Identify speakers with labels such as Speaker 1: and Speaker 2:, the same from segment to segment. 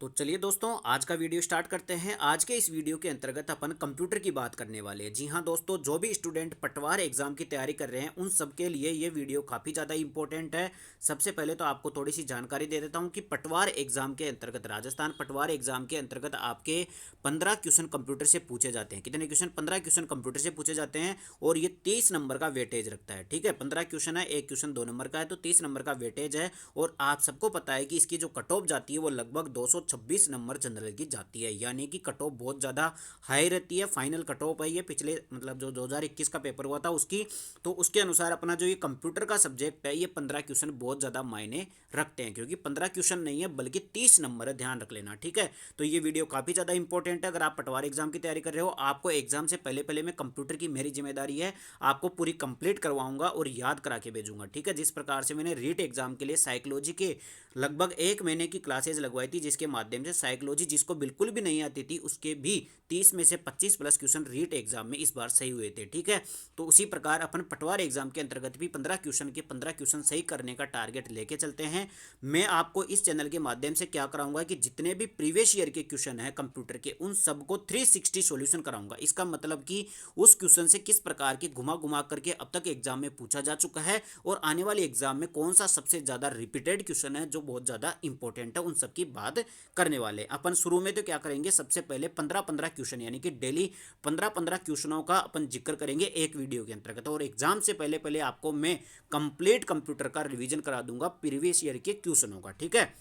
Speaker 1: तो चलिए दोस्तों, आज का वीडियो स्टार्ट करते हैं। आज के इस वीडियो के अंतर्गत अपन कंप्यूटर की बात करने वाले हैं। जी हाँ दोस्तों, जो भी स्टूडेंट पटवार एग्जाम की तैयारी कर रहे हैं उन सबके लिए ये वीडियो काफ़ी ज़्यादा इंपॉर्टेंट है। सबसे पहले तो आपको थोड़ी सी जानकारी दे देता हूँ कि पटवार एग्जाम के अंतर्गत, राजस्थान पटवार एग्जाम के अंतर्गत आपके 15 क्वेश्चन कंप्यूटर से पूछे जाते हैं। कितने क्वेश्चन? 15 क्वेश्चन कंप्यूटर से पूछे जाते हैं और ये 30 नंबर का वेटेज रखता है। ठीक है, 15 क्वेश्चन है, एक क्वेश्चन 2 नंबर का है, तो 30 नंबर का वेटेज है। और आप सबको पता है कि इसकी जो कट ऑफ जाती है वो लगभग 226 नंबर जनरल की जाती है, यानी कि कट ऑफ बहुत ज़्यादा हाई रहती है। फाइनल कट ऑफ है ये पिछले मतलब जो 2021 का पेपर हुआ था उसकी, तो उसके अनुसार अपना जो ये कंप्यूटर का सब्जेक्ट है ये 15 क्वेश्चन बहुत ज़्यादा मायने रखते हैं, क्योंकि 15 क्वेश्चन नहीं है बल्कि 30 नंबर है, ध्यान रख लेना। ठीक है, तो ये वीडियो काफ़ी ज़्यादा इंपॉर्टेंट है। अगर आप पटवार एग्जाम की तैयारी कर रहे हो, आपको एग्जाम से पहले पहले मैं कंप्यूटर की मेरी जिम्मेदारी है, आपको पूरी कंप्लीट करवाऊंगा और याद करा के भेजूंगा। ठीक है, जिस प्रकार से मैंने रीट एग्जाम के लिए साइकोलॉजी के लगभग 1 महीने की क्लासेज लगवाई थी, जिसके माध्यम से साइकोलॉजी जिसको बिल्कुल भी नहीं आती थी उसके भी 30 में से 25 प्लस क्वेश्चन रीट एग्जाम में इस बार सही हुए थे। ठीक है, तो उसी प्रकार अपन पटवार एग्जाम के अंतर्गत भी 15 क्वेश्चन के 15 क्वेश्चन सही करने का टारगेट लेके चलते हैं। मैं आपको इस चैनल के माध्यम से क्या कराऊंगा कि जितने भी प्रीवियस ईयर के क्वेश्चन है कंप्यूटर के उन सबको 360 सॉल्यूशन कराऊंगा। इसका मतलब कि उस क्वेश्चन से किस प्रकार के घुमा घुमा करके अब तक एग्जाम में पूछा जा चुका है और आने वाले एग्जाम में कौन सा सबसे ज़्यादा रिपीटेड क्वेश्चन है जो बहुत ज़्यादा इंपॉर्टेंट है, उन सब की बात करने वाले। अपन शुरू में तो क्या करेंगे, सबसे पहले 15-15 क्वेश्चन यानी कि डेली 15-15 क्वेश्चनों का अपन जिक्र करेंगे एक वीडियो के अंतर्गत। और एग्जाम से पहले पहले आपको मैं कंप्लीट कंप्यूटर का रिवीजन करा दूंगा प्रीवियस ईयर के क्वेश्चनों का। ठीक है,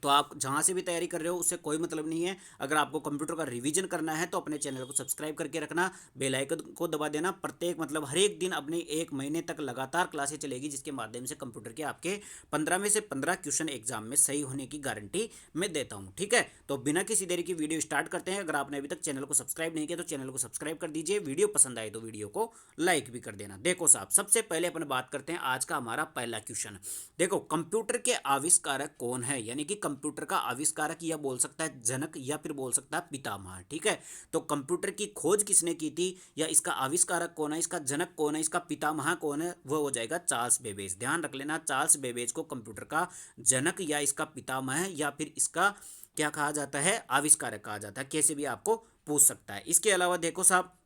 Speaker 1: तो आप जहाँ से भी तैयारी कर रहे हो उससे कोई मतलब नहीं है। अगर आपको कंप्यूटर का रिवीजन करना है तो अपने चैनल को सब्सक्राइब करके रखना, बेल आइकन को दबा देना। प्रत्येक मतलब हर एक दिन अपने 1 महीने तक लगातार क्लासें चलेगी, जिसके माध्यम से कंप्यूटर के आपके 15 में से 15 क्वेश्चन एग्जाम में सही होने की गारंटी मैं देता हूँ। ठीक है, तो बिना किसी देरी की वीडियो स्टार्ट करते हैं। अगर आपने अभी तक चैनल को सब्सक्राइब नहीं किया तो चैनल को सब्सक्राइब कर दीजिए, वीडियो पसंद आए तो वीडियो को लाइक भी कर देना। देखो साहब, सबसे पहले अपन बात करते हैं आज का हमारा पहला क्वेश्चन। देखो, कंप्यूटर के आविष्कारक कौन है, यानी कि कंप्यूटर का आविष्कारक या बोल सकता है जनक या फिर बोल सकता है पितामह। ठीक है, तो कंप्यूटर की खोज किसने की थी या इसका आविष्कारक कौन है, इसका जनक कौन है, इसका पितामह कौन है, वह हो जाएगा चार्ल्स बेबेज। ध्यान रख लेना, चार्ल्स बेबेज को कंप्यूटर का जनक या इसका पितामह या फिर इसका क्या कहा जाता है, आविष्कारक कहा जाता है। कैसे भी आपको पूछ सकता है। इसके अलावा देखो साहब,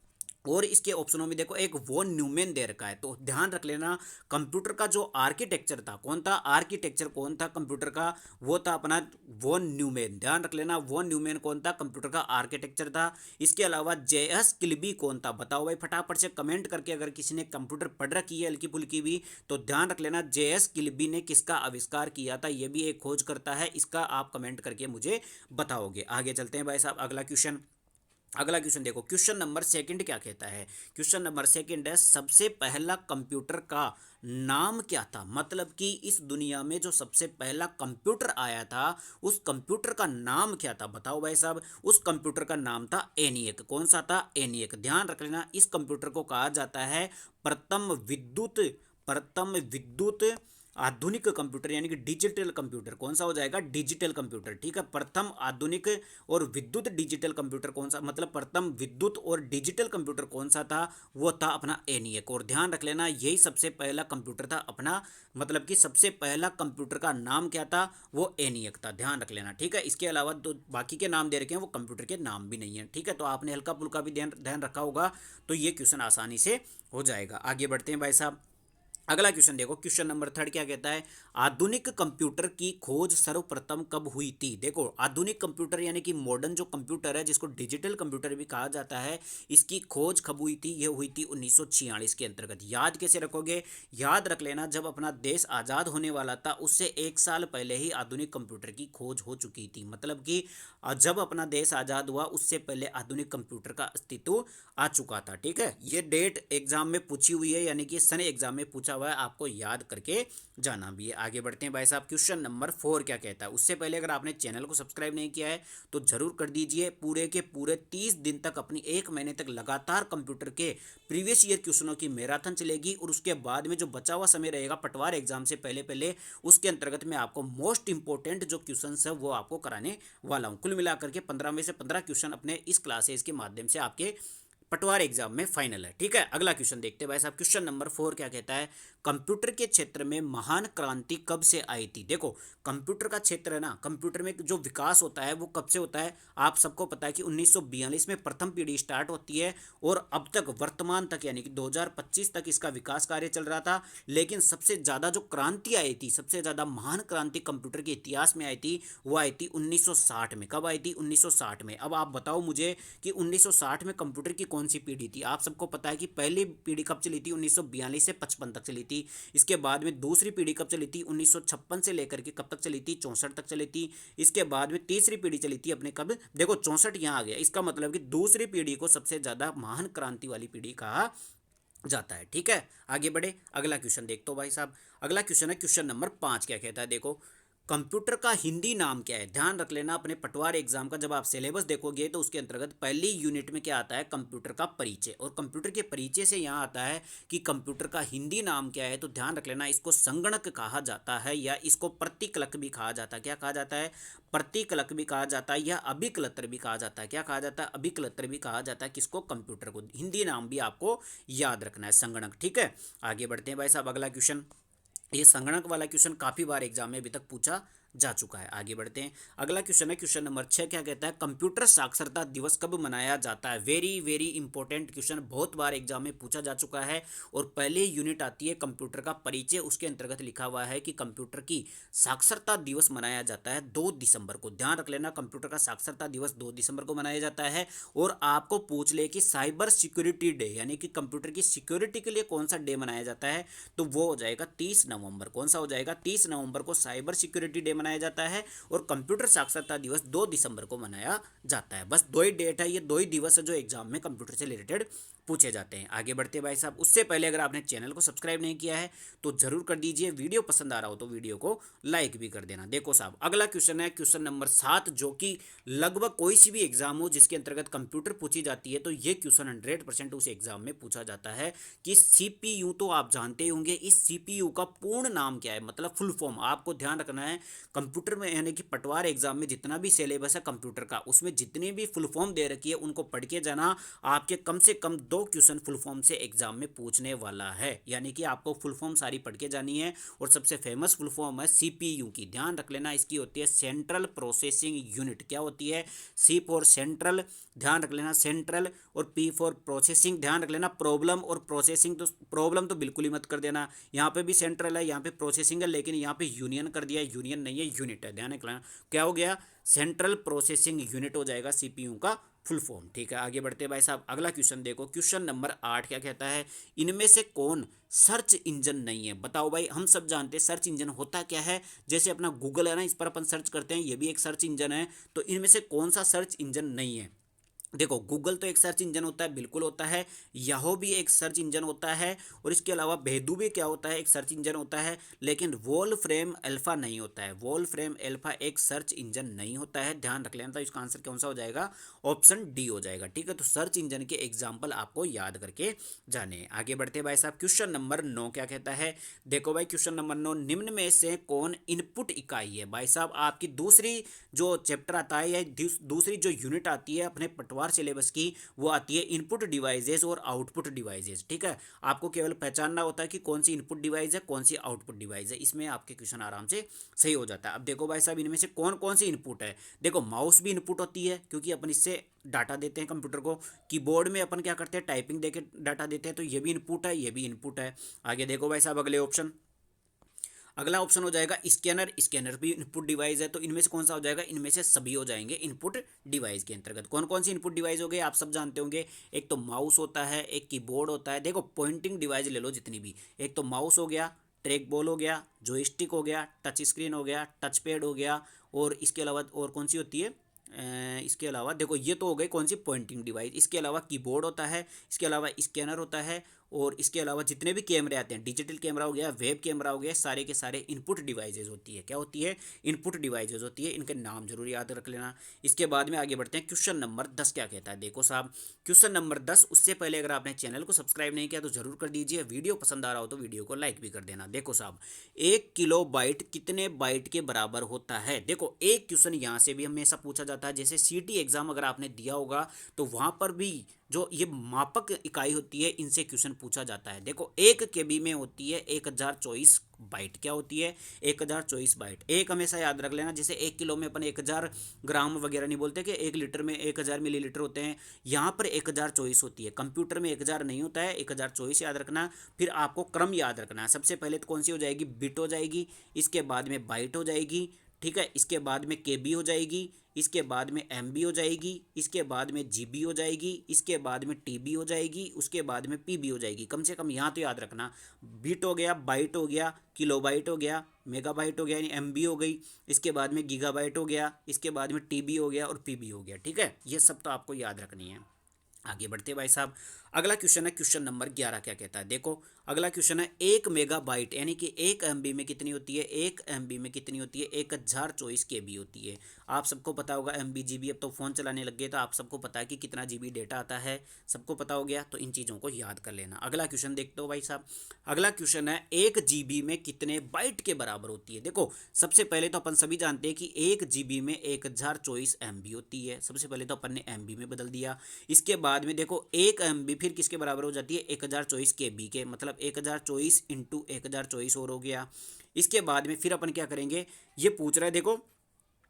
Speaker 1: और इसके ऑप्शनों में देखो एक वॉन न्यूमैन दे रखा है, तो ध्यान रख लेना कंप्यूटर का जो आर्किटेक्चर था, कौन था आर्किटेक्चर, कौन था कंप्यूटर का, वो था अपना वॉन न्यूमैन। ध्यान रख लेना, वॉन न्यूमैन कौन था, कंप्यूटर का आर्किटेक्चर था। इसके अलावा जेएस किल्बी कौन था, बताओ भाई फटाफट से कमेंट करके। अगर किसी ने कंप्यूटर पढ़ रखी है हल्की फुल्की भी, तो ध्यान रख लेना जेएस किल्बी ने किसका आविष्कार किया था, ये भी एक खोज करता है। इसका आप कमेंट करके मुझे बताओगे। आगे चलते हैं भाई साहब, अगला क्वेश्चन। अगला क्वेश्चन देखो, क्वेश्चन नंबर सेकंड क्या कहता है। क्वेश्चन नंबर सेकंड है, सबसे पहला कंप्यूटर का नाम क्या था। मतलब कि इस दुनिया में जो सबसे पहला कंप्यूटर आया था उस कंप्यूटर का नाम क्या था, बताओ भाई साहब। उस कंप्यूटर का नाम था एनियक। कौन सा था, एनियक। ध्यान रख लेना, इस कंप्यूटर को कहा जाता है प्रथम विद्युत आधुनिक कंप्यूटर, यानी कि डिजिटल कंप्यूटर। कौन सा हो जाएगा, डिजिटल कंप्यूटर। ठीक है, प्रथम आधुनिक और विद्युत डिजिटल कंप्यूटर कौन सा, मतलब प्रथम विद्युत और डिजिटल कंप्यूटर कौन सा था, वो था अपना एनियक। और ध्यान रख लेना, यही सबसे पहला कंप्यूटर था अपना, मतलब कि सबसे पहला कंप्यूटर का नाम क्या था, वो एनियक था। ध्यान रख लेना। ठीक है, इसके अलावा तो बाकी के नाम दे रखे हैं वो कंप्यूटर के नाम भी नहीं है। ठीक है, तो आपने हल्का फुल्का भी ध्यान ध्यान रखा होगा, तो ये क्वेश्चन आसानी से हो जाएगा। आगे बढ़ते हैं भाई साहब, अगला क्वेश्चन देखो, क्वेश्चन नंबर थर्ड क्या कहता है, आधुनिक कंप्यूटर की खोज सर्वप्रथम कब हुई थी। देखो, आधुनिक कंप्यूटर यानी कि मॉडर्न जो कंप्यूटर है जिसको डिजिटल कंप्यूटर भी कहा जाता है, इसकी खोज कब हुई थी, यह हुई थी 1946 के अंतर्गत। याद कैसे रखोगे, याद रख लेना, जब अपना देश आज़ाद होने वाला था उससे 1 साल पहले ही आधुनिक कंप्यूटर की खोज हो चुकी थी। मतलब कि जब अपना देश आज़ाद हुआ उससे पहले आधुनिक कंप्यूटर का अस्तित्व आ चुका था। ठीक है, ये डेट एग्जाम में पूछी हुई है, यानी कि सन एग्जाम में पूछा हुआ है, आपको याद करके जाना भी है। आगे बढ़ते हैं भाई साहब, क्वेश्चन नंबर 4 क्या कहता है। उससे पहले अगर आपने चैनल को सब्सक्राइब नहीं किया है तो जरूर कर दीजिए। पूरे के पूरे 30 दिन तक अपनी 1 महीने तक लगातार कंप्यूटर के प्रीवियस ईयर क्वेश्चनों की मैराथन चलेगी और उसके बाद में जो बचा हुआ समय रहेगा पटवार एग्जाम से पहले पहले, उसके अंतर्गत मैं आपको मोस्ट इंपॉर्टेंट जो क्वेश्चन है वो आपको कराने वाला हूँ। कुल मिलाकर के 15 में से 15 क्वेश्चन अपने इस क्लासेस के माध्यम से आपके पटवार एग्जाम में फाइनल है। ठीक है, अगला क्वेश्चन देखते हैं भाई साहब। क्वेश्चन नंबर 4 क्या कहता है, कंप्यूटर के क्षेत्र में महान क्रांति कब से आई थी। देखो कंप्यूटर का क्षेत्र है ना, कंप्यूटर में जो विकास होता है वो कब से होता है, आप सबको पता है कि 1942 में प्रथम पीढ़ी स्टार्ट होती है और अब तक वर्तमान तक यानी कि 2025 तक इसका विकास कार्य चल रहा था। लेकिन सबसे ज़्यादा जो क्रांति आई थी, सबसे ज़्यादा महान क्रांति कंप्यूटर के इतिहास में आई थी, वो आई थी 1960 में। कब आई थी, 1960 में। अब आप बताओ मुझे कि 1960 में कंप्यूटर की कौन सी पीढ़ी थी। आप सबको पता है कि पहली पीढ़ी कब चली थी, 1942 से 55 तक चली थी। इसके बाद में दूसरी पीढ़ी कब चली थी, 1956 से लेकर के कब तक चली थी, 64 तक चली थी। इसके बाद में तीसरी पीढ़ी चली थी अपने कब, देखो 64 यहाँ आ गया। इसका मतलब कि दूसरी पीढ़ी को सबसे ज़्यादा महान क्रांति वाली पीढ़ी कहा जाता है। ठीक है, आगे बढ़े, अगला क्वेश्चन देखते हो भाई साहब। अगला क्वेश्चन है क्वेश्चन नंबर 5 क्या कहता है, देखो कंप्यूटर का हिंदी नाम क्या है। ध्यान रख लेना अपने पटवार एग्जाम का जब आप सिलेबस देखोगे तो उसके अंतर्गत पहली यूनिट में क्या आता है, कंप्यूटर का परिचय। और कंप्यूटर के परिचय से यहाँ आता है कि कंप्यूटर का हिंदी नाम क्या है। तो ध्यान रख लेना, इसको संगणक कहा जाता है या इसको प्रतिकलक भी कहा जाता है। क्या कहा जाता है, प्रतिकलक भी कहा जाता है या अभिकलत्र भी कहा जाता है। क्या कहा जाता है, अभिकलत्र भी कहा जाता है किसको, कंप्यूटर को। हिंदी नाम भी आपको याद रखना है, संगणक। ठीक है, आगे बढ़ते हैं भाई साहब। अगला क्वेश्चन, ये संगणक वाला क्वेश्चन काफ़ी बार एग्जाम में अभी तक पूछा जा चुका है। आगे बढ़ते हैं, अगला क्वेश्चन है क्वेश्चन नंबर 6 क्या कहता है, कंप्यूटर साक्षरता दिवस कब मनाया जाता है। वेरी वेरी इंपॉर्टेंट क्वेश्चन, बहुत बार एग्जाम में पूछा जा चुका है। और पहले यूनिट आती है कंप्यूटर का परिचय, उसके अंतर्गत लिखा हुआ है कि कंप्यूटर की साक्षरता दिवस मनाया जाता है 2 दिसंबर को। ध्यान रख लेना, कंप्यूटर का साक्षरता दिवस 2 दिसंबर को मनाया जाता है। और आपको पूछ ले कि साइबर सिक्योरिटी डे यानी कि कंप्यूटर की सिक्योरिटी के लिए कौन सा डे मनाया जाता है, तो वो हो जाएगा 30 नवंबर। कौन सा हो जाएगा, 30 नवंबर को साइबर सिक्योरिटी डे मनाया जाता है। और कंप्यूटर साक्षरता दिवस 2 दिसंबर को मनाया जाता है। बस दो ही डेट है, ये दो ही दिवस है जो एग्जाम में कंप्यूटर से रिलेटेड पूछे जाते हैं। आगे बढ़ते हैं भाई साहब, उससे पहले अगर आपने चैनल को सब्सक्राइब नहीं किया है तो जरूर कर दीजिए। वीडियो पसंद आ रहा हो तो वीडियो को लाइक भी कर देना। देखो साहब, अगला क्वेश्चन है क्वेश्चन नंबर 7, जो कि लगभग कोई सी भी एग्जाम हो जिसके अंतर्गत कंप्यूटर पूछी जाती है तो ये क्वेश्चन 100% उस एग्जाम में पूछा जाता है कि सीपीयू। तो आप जानते होंगे इस सीपीयू का पूर्ण नाम क्या है, मतलब फुल फॉर्म आपको ध्यान रखना है। कंप्यूटर में यानी कि पटवार एग्जाम में जितना भी सिलेबस है कंप्यूटर का, उसमें जितनी भी फुल फॉर्म दे रखी है उनको पढ़ के जाना। आपके कम से कम 2 क्वेश्चन फुल फॉर्म से एग्जाम में पूछने वाला है, यानी कि आपको फुल फॉर्म सारी पढ़ के जानी है। और सबसे फेमस फुल फॉर्म है सीपीयू की, ध्यान रख लेना, इसकी होती है सेंट्रल प्रोसेसिंग यूनिट। क्या होती है, सी फॉर सेंट्रल, ध्यान रख लेना सेंट्रल, और पी फॉर प्रोसेसिंग। ध्यान रख लेना प्रॉब्लम और प्रोसेसिंग, तो प्रॉब्लम तो बिल्कुल ही मत कर देना। यहाँ पे भी सेंट्रल है, यहाँ पे प्रोसेसिंग है, लेकिन यहाँ पे यूनियन कर दिया, यूनियन नहीं है यूनिट है। ध्यान रखना क्या हो गया, सेंट्रल प्रोसेसिंग यूनिट हो जाएगा सीपीयू का फुल फॉर्म। ठीक है, आगे बढ़ते हैं भाई साहब। अगला क्वेश्चन देखो, क्वेश्चन नंबर 8 क्या कहता है, इनमें से कौन सर्च इंजन नहीं है। बताओ भाई, हम सब जानते हैं सर्च इंजन होता क्या है। जैसे अपना गूगल है ना, इस पर अपन सर्च करते हैं, ये भी एक सर्च इंजन है। तो इनमें से कौन सा सर्च इंजन नहीं है। देखो गूगल तो एक सर्च इंजन होता है, बिल्कुल होता है। याहो भी एक सर्च इंजन होता है। और इसके अलावा बेदू भी क्या होता है, एक सर्च इंजन होता है। लेकिन वोल फ्रेम अल्फा नहीं होता है। वोल फ्रेम अल्फा एक सर्च इंजन नहीं होता है, ध्यान रख लेना। तो इसका आंसर कौन सा हो जाएगा, ऑप्शन डी हो जाएगा। ठीक है, तो सर्च इंजन के एग्जाम्पल आपको याद करके जाने हैं। आगे बढ़ते हैं भाई साहब, क्वेश्चन नंबर 9 क्या कहता है, देखो भाई क्वेश्चन नंबर 9, निम्न में से कौन इनपुट इकाई है। भाई साहब आपकी दूसरी जो चैप्टर आता है या दूसरी जो यूनिट आती है अपने पटवार सिलेबस की, वो आती है इनपुट डिवाइसेस और आउटपुट डिवाइसेस। ठीक है, आपको केवल पहचानना होता है कि कौन सी इनपुट डिवाइस है, कौन सी आउटपुट डिवाइस है, इसमें आपके क्वेश्चन आराम से सही हो जाता है। अब देखो भाई साहब, इनमें से कौन कौन सी इनपुट है। देखो माउस भी इनपुट होती है क्योंकि अपन इससे डाटा देते हैं कंप्यूटर को। कीबोर्ड में अपन क्या करते हैं, टाइपिंग देके डाटा देते हैं, तो ये भी इनपुट है, ये भी इनपुट है। आगे देखो भाई साहब, अगले ऑप्शन, अगला ऑप्शन हो जाएगा स्कैनर। स्कैनर भी इनपुट डिवाइस है। तो इनमें से कौन सा हो जाएगा, इनमें से सभी हो जाएंगे इनपुट डिवाइस के अंतर्गत। कौन कौन सी इनपुट डिवाइस हो गए आप सब जानते होंगे, एक तो माउस होता है, एक कीबोर्ड होता है। देखो पॉइंटिंग डिवाइस ले लो जितनी भी, एक तो माउस हो गया, ट्रैक बॉल हो गया, जॉयस्टिक हो गया, टच स्क्रीन हो गया, टच पैड हो गया। और इसके अलावा और कौन सी होती है, इसके अलावा देखो ये तो हो गई कौन सी, पॉइंटिंग डिवाइस। इसके अलावा कीबोर्ड होता है, इसके अलावा स्कैनर होता है। और इसके अलावा जितने भी कैमरे आते हैं, डिजिटल कैमरा हो गया, वेब कैमरा हो गया, सारे के सारे इनपुट डिवाइसेज होती है। क्या होती है, इनपुट डिवाइसेज होती है। इनके नाम जरूर याद रख लेना। इसके बाद में आगे बढ़ते हैं, क्वेश्चन नंबर 10 क्या कहता है। देखो साहब क्वेश्चन नंबर 10, उससे पहले अगर आपने चैनल को सब्सक्राइब नहीं किया तो जरूर कर दीजिए। वीडियो पसंद आ रहा हो तो वीडियो को लाइक भी कर देना। देखो साहब, 1 किलो बाइट कितने बाइट के बराबर होता है। देखो एक क्वेश्चन यहाँ से भी हमेशा पूछा जाता है, जैसे सीटी एग्जाम अगर आपने दिया होगा तो वहाँ पर भी जो ये मापक इकाई होती है इनसे क्वेश्चन पूछा जाता है। देखो 1 KB में होती है 1024 बाइट। क्या होती है? 1024 बाइट। एक हमेशा याद रख लेना, जैसे 1 किलो में अपन 1000 ग्राम वगैरह नहीं बोलते कि 1 लीटर में 1000 मिलीलीटर होते हैं, यहाँ पर 1024 होती है। कंप्यूटर में 1000 नहीं होता है, 1024 याद रखना। फिर आपको क्रम याद रखना है। सबसे पहले तो कौन सी हो जाएगी? बिट हो जाएगी, इसके बाद में बाइट हो जाएगी, ठीक है, इसके बाद में केबी हो जाएगी, इसके बाद में एमबी हो जाएगी, इसके बाद में जीबी हो जाएगी, इसके बाद में टीबी हो जाएगी, उसके बाद में पीबी हो जाएगी। कम से कम यहाँ तो याद रखना, बिट हो गया, बाइट हो गया, किलोबाइट हो गया, मेगाबाइट हो गया यानी एमबी हो गई, इसके बाद में गीगाबाइट हो गया, इसके बाद में टीबी हो गया और पीबी हो गया। ठीक है, ये सब तो आपको याद रखनी है। आगे बढ़ते हैं भाई साहब। अगला क्वेश्चन है क्वेश्चन नंबर 11। क्या कहता है? देखो अगला क्वेश्चन है 1 मेगाबाइट यानी कि 1 MB में कितनी होती है? 1 MB में कितनी होती है? 1024 KB होती है। आप सबको पता होगा MB GB, अब तो फ़ोन चलाने लग गए तो आप सबको पता है कि कितना GB डेटा आता है, सबको पता हो गया। तो इन चीज़ों को याद कर लेना। अगला क्वेश्चन देखते हो भाई साहब। अगला क्वेश्चन है 1 GB में कितने बाइट के बराबर होती है? देखो सबसे पहले तो अपन सभी जानते हैं कि 1 GB में 1024 MB होती है। सबसे पहले तो अपन ने MB में बदल दिया। इसके बाद में देखो 1 MB फिर किसके बराबर हो जाती है? 1024 KB के, मतलब 1024 इंटू 1024 और हो गया। इसके बाद में फिर अपन क्या करेंगे? ये पूछ रहा है देखो,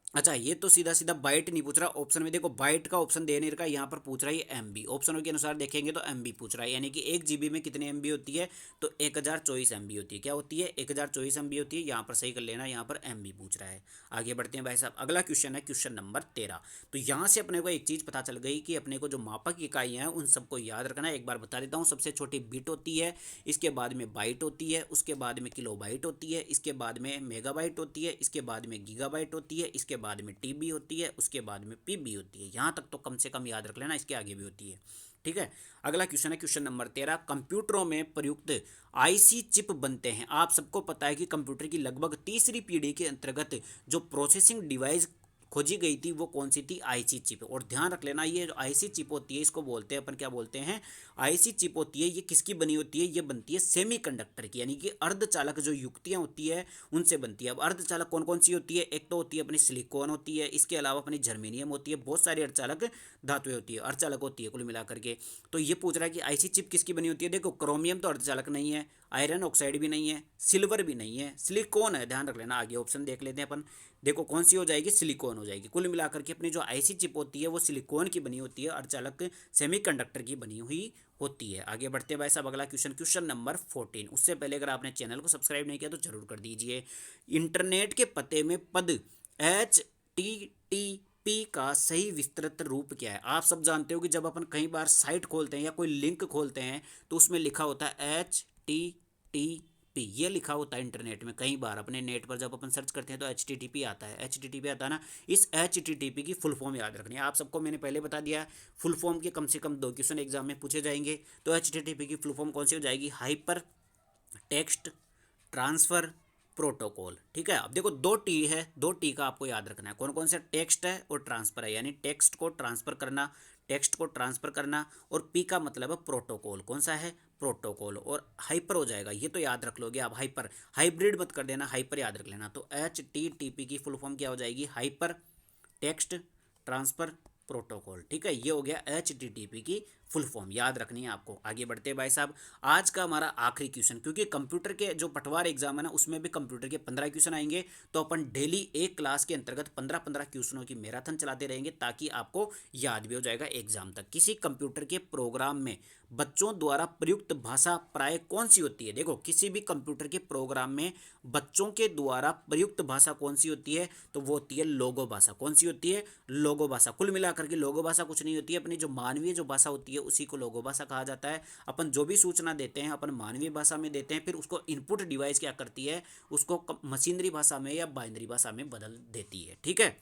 Speaker 1: अच्छा ये तो सीधा सीधा बाइट नहीं पूछ रहा, ऑप्शन में देखो बाइट का ऑप्शन देने का यहाँ पर पूछ रहा है ये एमबी। ऑप्शनों के अनुसार देखेंगे तो एमबी पूछ रहा है, यानी कि 1 GB में कितने एमबी होती है? तो 1024 MB होती है। क्या होती है? 1024 MB होती है। यहाँ पर सही कर लेना, यहाँ पर एमबी पूछ रहा है। आगे बढ़ते हैं भाई साहब। अगला क्वेश्चन है क्वेश्चन नंबर 13। तो यहाँ से अपने को एक चीज़ पता चल गई कि अपने को जो मापक इकाइयाँ हैं उन सबको याद रखना है। एक बार बता देता हूँ, सबसे छोटी बिट होती है, इसके बाद में बाइट होती है, उसके बाद में किलोबाइट होती है, इसके बाद में मेगाबाइट होती है, इसके बाद में गीगाबाइट होती है, इसके बाद में टीबी होती है, उसके बाद में पीबी होती है। यहाँ तक तो कम से कम याद रख लेना, इसके आगे भी होती है। ठीक है, अगला क्वेश्चन है क्वेश्चन नंबर 13। कंप्यूटरों में प्रयुक्त आईसी चिप बनते हैं। आप सबको पता है कि कंप्यूटर की लगभग तीसरी पीढ़ी के अंतर्गत जो प्रोसेसिंग डिवाइस खोजी गई थी वो कौन सी थी? IC chip. और ध्यान रख लेना, ये जो आईसी चिप होती है इसको बोलते हैं अपन, क्या बोलते हैं? आईसी चिप होती है। ये किसकी बनी होती है? ये बनती है सेमीकंडक्टर की, यानी कि अर्धचालक जो युक्तियां होती है उनसे बनती है। अब अर्धचालक कौन कौन सी होती है? एक तो होती है अपनी सिलिकॉन होती है, इसके अलावा अपनी जर्मेनियम होती है, बहुत सारी अर्धचालक धातुएं होती है, अर्धचालक होती है कुल मिलाकर के। तो ये पूछ रहा है कि आईसी चिप किसकी बनी होती है? देखो क्रोमियम तो अर्धचालक नहीं है, आयरन ऑक्साइड भी नहीं है, सिल्वर भी नहीं है, सिलिकॉन है। ध्यान रख लेना। आगे ऑप्शन देख लेते हैं अपन। देखो कौन सी हो जाएगी? सिलिकॉन हो जाएगी। कुल मिलाकर के अपनी जो आईसी चिप होती है वो सिलिकॉन की बनी होती है, अर्धचालक सेमीकंडक्टर की बनी हुई होती है। आगे बढ़ते हैं भाई साहब। अगला क्वेश्चन क्वेश्चन नंबर 14। उससे पहले अगर आपने चैनल को सब्सक्राइब नहीं किया तो जरूर कर दीजिए। इंटरनेट के पते में पद HTTP का सही विस्तृत रूप क्या है? आप सब जानते हो कि जब अपन कई बार साइट खोलते हैं या कोई लिंक खोलते हैं तो उसमें लिखा होता है HTTP, ये लिखा होता है इंटरनेट में। कई बार अपने नेट पर जब अपन सर्च करते हैं तो HTTP आता है, HTTP आता है ना। इस HTTP की फुल फॉर्म याद रखनी है। आप सबको मैंने पहले बता दिया, फुल फॉर्म के कम से कम 2 क्वेश्चन एग्जाम में पूछे जाएंगे। तो HTTP की फुल फॉर्म कौन सी हो जाएगी? Hyper text transfer protocol. ठीक है, अब देखो 2T है, 2T का आपको याद रखना है। कौन कौन सा? टेक्स्ट है और ट्रांसफ़र है, यानी टेक्स्ट को ट्रांसफ़र करना, टेक्स्ट को ट्रांसफ़र करना। और पी का मतलब है प्रोटोकॉल। कौन सा है? प्रोटोकॉल। और हाइपर हो जाएगा, ये तो याद रख लोगे आप। हाइपर, हाइब्रिड मत कर देना, हाइपर याद रख लेना। तो HTTP की फुल फॉर्म क्या हो जाएगी? Hyper text transfer protocol. ठीक है, ये हो गया HTTP की फुल फॉर्म, याद रखनी है आपको। आगे बढ़ते हैं भाई साहब। आज का हमारा आखिरी क्वेश्चन, क्योंकि कंप्यूटर के जो पटवार एग्जाम है ना उसमें भी कंप्यूटर के 15 क्वेश्चन आएंगे, तो अपन डेली एक क्लास के अंतर्गत 15-15 क्वेश्चनों की मैराथन चलाते रहेंगे ताकि आपको याद भी हो जाएगा एग्जाम तक। किसी कंप्यूटर के प्रोग्राम में बच्चों द्वारा प्रयुक्त भाषा प्राय कौन सी होती है? देखो किसी भी कंप्यूटर के प्रोग्राम में बच्चों के द्वारा प्रयुक्त भाषा कौन सी होती है? तो वो होती है लोगो भाषा। कौन सी होती है? लोगो भाषा। कुल मिलाकर के लोगो भाषा कुछ नहीं होती है, अपनी जो मानवीय जो भाषा होती है उसी को लोगो भाषा कहा जाता है। अपन जो भी सूचना देते हैं अपन मानवीय भाषा में देते हैं, फिर उसको इनपुट डिवाइस क्या करती है? उसको मशीनरी भाषा में या बाइनरी भाषा में बदल देती है। ठीक है,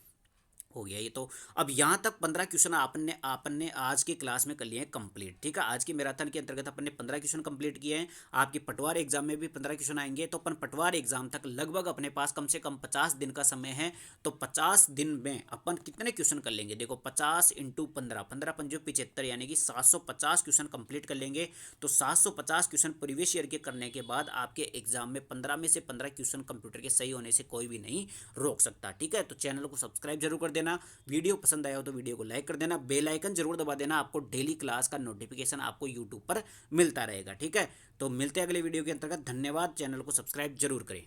Speaker 1: हो गया ये तो। अब यहाँ तक 15 क्वेश्चन आपने आपने आज की क्लास में कर लिए हैं कंप्लीट। ठीक है, आज की मैराथन के अंतर्गत अपन ने 15 क्वेश्चन कंप्लीट किए हैं। आपके पटवार एग्जाम में भी 15 क्वेश्चन आएंगे, तो अपन पटवार एग्जाम तक लगभग अपने पास कम से कम 50 दिन का समय है। तो 50 दिन में अपन कितने क्वेश्चन कर लेंगे? देखो 50 इंटू 15, 15 पंजो 75, यानी कि 750 क्वेश्चन कंप्लीट कर लेंगे। तो 750 क्वेश्चन प्रीवियस ईयर के करने के बाद आपके एग्जाम में 15 में से 15 क्वेश्चन कंप्यूटर के सही होने से कोई भी नहीं रोक सकता। ठीक है, तो चैनल को सब्सक्राइब जरूर कर देना। देना। वीडियो पसंद आया हो तो वीडियो को लाइक कर देना, बेल आइकन जरूर दबा देना, आपको डेली क्लास का नोटिफिकेशन आपको यूट्यूब पर मिलता रहेगा। ठीक है, तो मिलते हैं अगले वीडियो के अंतर्गत। धन्यवाद, चैनल को सब्सक्राइब जरूर करें।